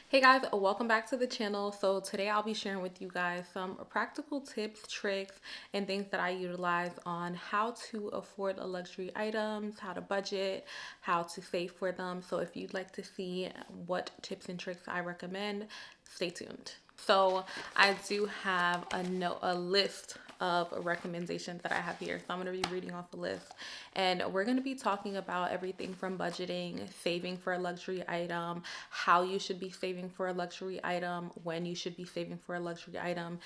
Hey guys, welcome back to the channel. So today I'll be sharing with you guys some practical tips, tricks, and things that I utilize on how to afford a luxury items, how to budget, how to save for them. So if you'd like to see what tips and tricks I recommend, stay tuned. So I do have a list of recommendations that I have here. So I'm going to be reading off a list, and we're going to be talking about everything from budgeting, saving for a luxury item, how you should be saving for a luxury item, when you should be saving for a luxury item,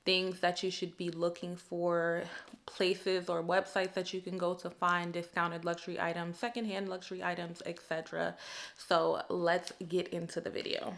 things that you should be looking for, places or websites that you can go to find discounted luxury items, secondhand luxury items, etc. So let's get into the video.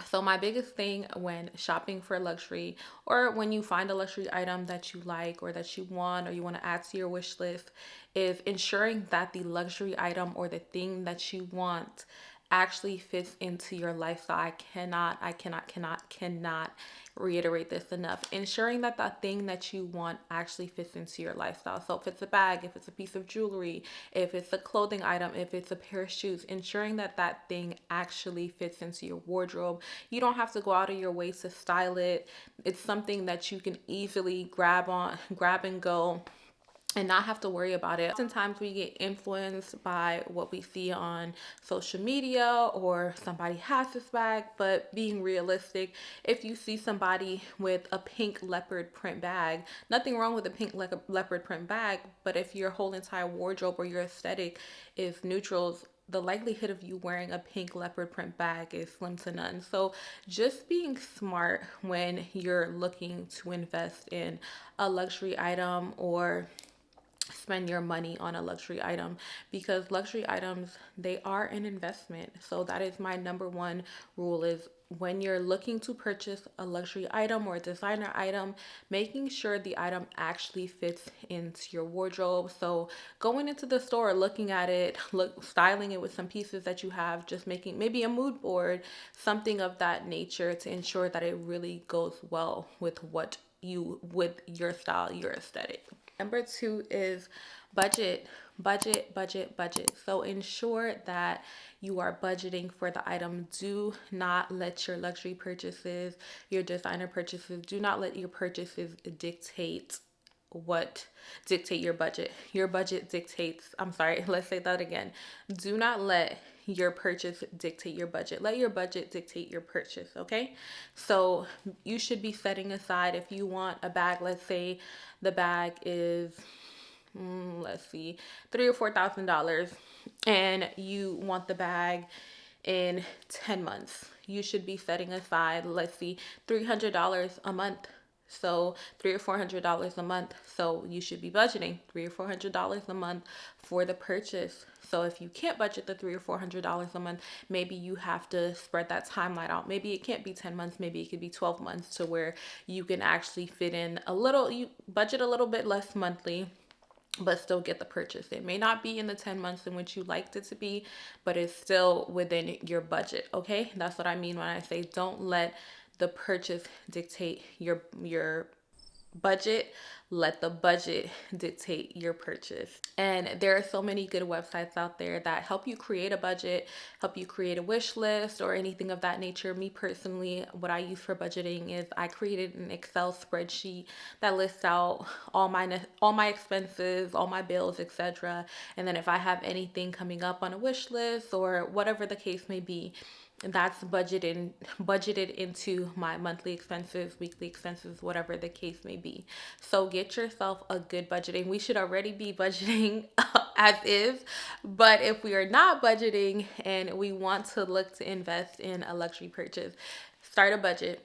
So my biggest thing when shopping for luxury, or when you find a luxury item that you like or that you want or you want to add to your wish list, is ensuring that the luxury item or the thing that you want actually fits into your lifestyle. I cannot reiterate this enough. Ensuring that the thing that you want actually fits into your lifestyle. So if it's a bag, if it's a piece of jewelry, if it's a clothing item, if it's a pair of shoes, ensuring that that thing actually fits into your wardrobe. You don't have to go out of your way to style it. It's something that you can easily grab and go, and not have to worry about it. Oftentimes we get influenced by what we see on social media, or somebody has this bag, but being realistic, if you see somebody with a pink leopard print bag, nothing wrong with a pink leopard print bag, but if your whole entire wardrobe or your aesthetic is neutrals, the likelihood of you wearing a pink leopard print bag is slim to none. So just being smart when you're looking to invest in a luxury item or spend your money on a luxury item, because luxury items, they are an investment. So that is my number one rule, is when you're looking to purchase a luxury item or a designer item, making sure the item actually fits into your wardrobe. So going into the store, looking at it, styling it with some pieces that you have, just making maybe a mood board, something of that nature, to ensure that it really goes well with with your style, your aesthetic. Number two is budget, budget. So ensure that you are budgeting for the item. Do not let your luxury purchases, your designer purchases, do not let your purchases what dictate your budget. Your budget dictates, I'm sorry, let's say that again. Do not let your purchase dictate your budget. Let your budget dictate your purchase, okay? So you should be setting aside, if you want a bag, let's say the bag is let's see, $3,000 or $4,000, and you want the bag in 10 months. You should be setting aside, let's see, $300 a month. So $300 or $400 a month. So you should be budgeting $300 or $400 a month for the purchase. So if you can't budget the $300 or $400 a month, maybe you have to spread that timeline out. Maybe it can't be 10 months, maybe it could be 12 months, to where you can actually fit in a little, you budget a little bit less monthly, but still get the purchase. It may not be in the 10 months in which you liked it to be, but it's still within your budget, okay? That's what I mean when I say don't let the purchase dictate your budget. Let the budget dictate your purchase. And there are so many good websites out there that help you create a budget, help you create a wish list, or anything of that nature. Me personally, what I use for budgeting is I created an Excel spreadsheet that lists out all my expenses, all my bills, etc. And then if I have anything coming up on a wish list or whatever the case may be, that's budgeted into my monthly expenses, weekly expenses, whatever the case may be. So get yourself a good budgeting. We should already be budgeting as is, but if we are not budgeting and we want to look to invest in a luxury purchase, start a budget.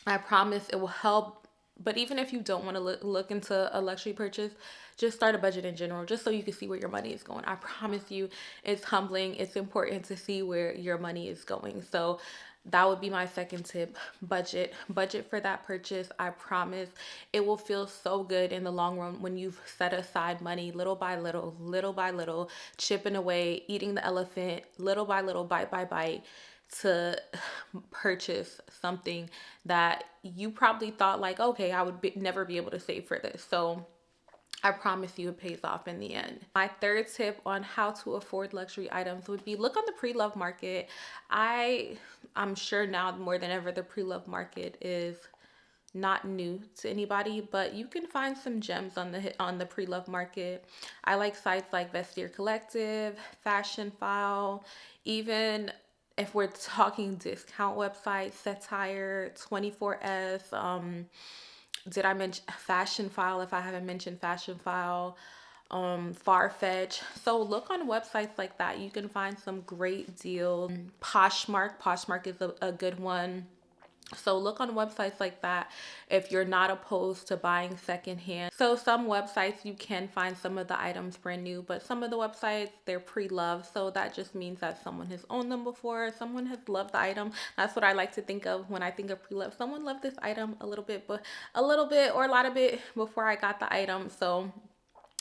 I promise it will help. But even if you don't want to look into a luxury purchase, just start a budget in general, just so you can see where your money is going. I promise you, it's humbling. It's important to see where your money is going. So that would be my second tip. Budget for that purchase. I promise it will feel so good in the long run when you've set aside money little by little, chipping away, eating the elephant little by little, bite by bite, to purchase something that you probably thought like, okay, I would never be able to save for this. So I promise you it pays off in the end. My third tip on how to afford luxury items would be look on the pre-loved market. I'm sure now more than ever the pre-loved market is not new to anybody, but you can find some gems on the pre-loved market. I like sites like Vestiaire Collective, Fashion File, even if we're talking discount websites, Satire, 24S, did I mention Fashion File? If I haven't mentioned Fashion File, Farfetch. So look on websites like that. You can find some great deals. Poshmark is a good one. So look on websites like that if you're not opposed to buying secondhand. So some websites you can find some of the items brand new, but some of the websites they're pre-loved. So that just means that someone has owned them before, someone has loved the item. That's what I like to think of when I think of pre-love. Someone loved this item a little bit, but a little bit or a lot of it before I got the item. So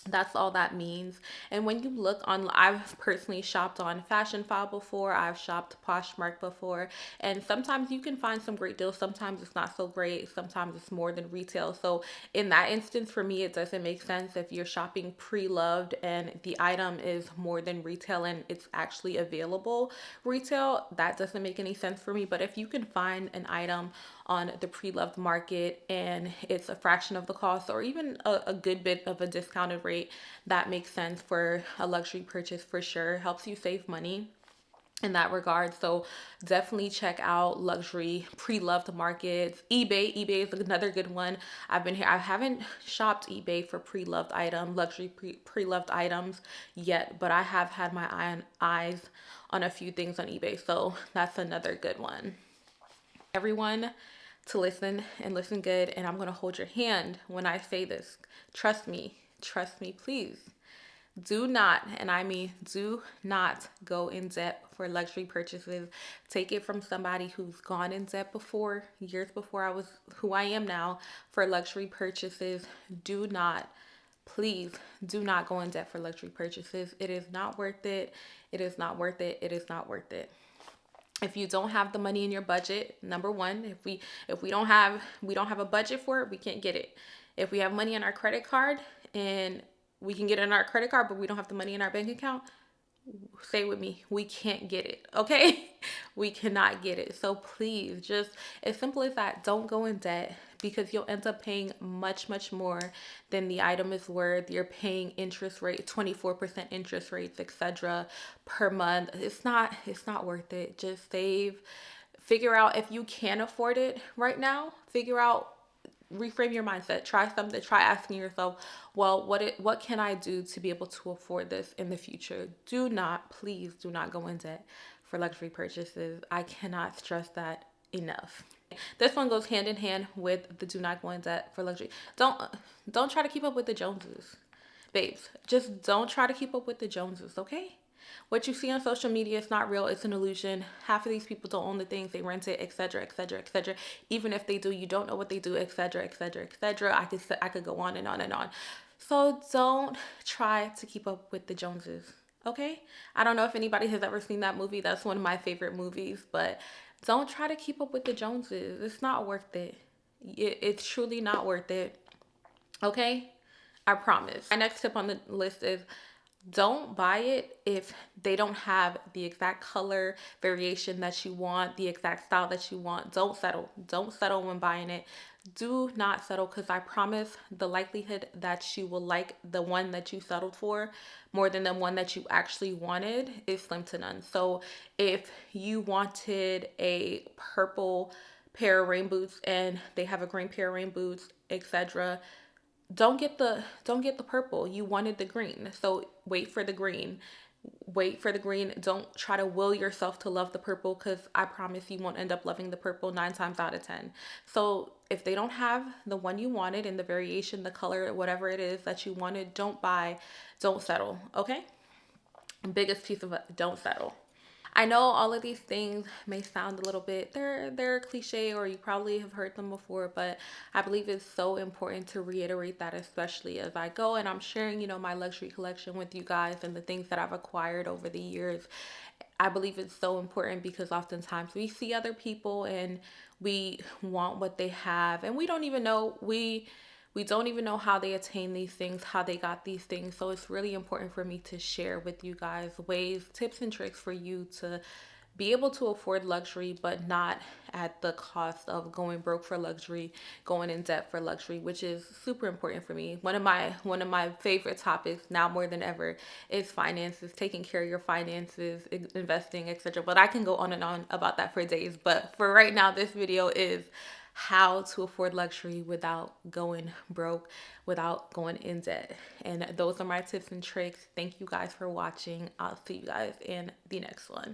that's all that means. And when you look on, I've personally shopped on Fashion File before, I've shopped Poshmark before, and sometimes you can find some great deals. Sometimes it's not so great. Sometimes it's more than retail. So in that instance, for me, it doesn't make sense if you're shopping pre-loved and the item is more than retail and it's actually available retail. That doesn't make any sense for me. But if you can find an item on the pre-loved market and it's a fraction of the cost or even a good bit of a discounted rate, that makes sense for a luxury purchase for sure. Helps you save money in that regard. So definitely check out luxury pre-loved markets. eBay is another good one. I haven't shopped eBay for pre-loved luxury pre-loved items yet, but I have had my eyes on a few things on eBay. So that's another good one. Everyone to listen and listen good, and I'm going to hold your hand when I say this. Trust me, please. Do not, and I mean do not go in debt for luxury purchases. Take it from somebody who's gone in debt before, years before I was who I am now, for luxury purchases. Do not, please do not go in debt for luxury purchases. It is not worth it. It is not worth it. It is not worth it. If you don't have the money in your budget, number one, if we don't have a budget for it, we can't get it. If we have money on our credit card and we can get it on our credit card, but we don't have the money in our bank account, say with me, we can't get it. Okay? We cannot get it. So please, just as simple as that, don't go in debt, because you'll end up paying much more than the item is worth. You're paying interest rate, 24% interest rates, etc. per month. It's not worth it. Just save. Figure out if you can afford it right now. Reframe your mindset. Try something. Try asking yourself, well, what can I do to be able to afford this in the future? Please do not go in debt for luxury purchases. I cannot stress that enough. This one goes hand in hand with the do not go in debt for luxury. Don't try to keep up with the Joneses. Babes, just don't try to keep up with the Joneses, okay? What you see on social media is not real. It's an illusion. Half of these people don't own the things. They rent it, etc., etc., etc. Even if they do, you don't know what they do, etc., etc., etc. I could go on and on and on. So don't try to keep up with the Joneses, okay? I don't know if anybody has ever seen that movie. That's one of my favorite movies, but don't try to keep up with the Joneses. It's not worth it. It's truly not worth it. Okay? I promise. My next tip on the list is don't buy it if they don't have the exact color variation that you want, the exact style that you want. Don't settle. Don't settle when buying it. Do not settle, because I promise the likelihood that you will like the one that you settled for more than the one that you actually wanted is slim to none. So if you wanted a purple pair of rain boots and they have a green pair of rain boots, etc., don't get the purple. You wanted the green. So wait for the green. Don't try to will yourself to love the purple, because I promise you won't end up loving the purple 9 times out of 10. So if they don't have the one you wanted in the variation, the color, whatever it is that you wanted, don't settle. Okay? Biggest piece of it, don't settle. I know all of these things may sound a little bit, they're cliche, or you probably have heard them before, but I believe it's so important to reiterate that, especially as I go and I'm sharing, my luxury collection with you guys and the things that I've acquired over the years. I believe it's so important because oftentimes we see other people and we want what they have, and we don't even know we don't even know how they attain these things, how they got these things. So it's really important for me to share with you guys ways, tips, and tricks for you to be able to afford luxury, but not at the cost of going broke for luxury, going in debt for luxury, which is super important for me. One of my favorite topics now more than ever is finances, taking care of your finances, investing, etc. But I can go on and on about that for days. But for right now, this video is how to afford luxury without going broke, without going in debt. And those are my tips and tricks. Thank you guys for watching. I'll see you guys in the next one.